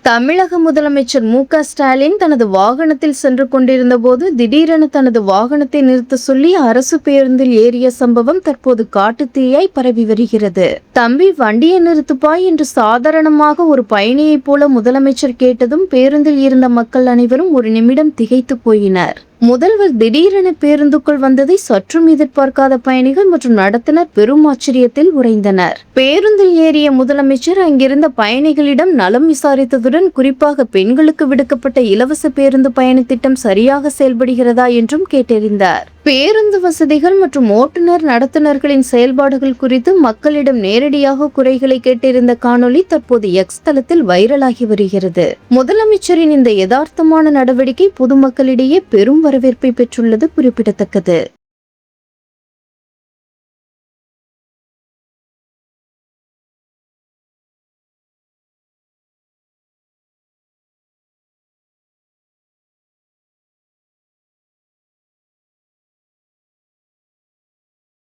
தமிழக முதலமைச்சர் மு.க. ஸ்டாலின் தனது வாகனத்தில் சென்று கொண்டிருந்த போது திடீரென தனது வாகனத்தை நிறுத்த சொல்லி அரசு பேருந்தில் ஏறிய சம்பவம் தற்போது காட்டுத்தீயாய் பரவி வருகிறது. தம்பி, வண்டியை நிறுத்துப்பா என்று சாதாரணமாக ஒரு பயணியைப் போல முதலமைச்சர் கேட்டதும் பேருந்தில் இருந்த மக்கள் அனைவரும் ஒரு நிமிடம் திகைத்து போயினர். முதல்வர் திடீரென பேருந்துக்குள் வந்ததை சற்றும் எதிர்பார்க்காத பயணிகள் மற்றும் நடத்துனர் பெரும் ஆச்சரியத்தில் உறைந்தனர். பேருந்தில் ஏறிய முதலமைச்சர் அங்கிருந்த பயணிகளிடம் நலம் விசாரித்ததுடன் குறிப்பாக பெண்களுக்கு விடுக்கப்பட்ட இலவச பேருந்து பயண திட்டம் சரியாக செயல்படுகிறதா என்றும் கேட்டறிந்தார். பேருந்து வசதிகள் மற்றும் ஓட்டுநர் நடத்துனர்களின் செயல்பாடுகள் குறித்து மக்களிடம் நேரடியாக குறைகளை கேட்டிருந்த காணொலி தற்போது எக்ஸ் தளத்தில் வைரலாகி வருகிறது. முதலமைச்சரின் இந்த யதார்த்தமான நடவடிக்கை பொதுமக்களிடையே பெரும் வரவேற்பை பெற்றுள்ளது குறிப்பிடத்தக்கது.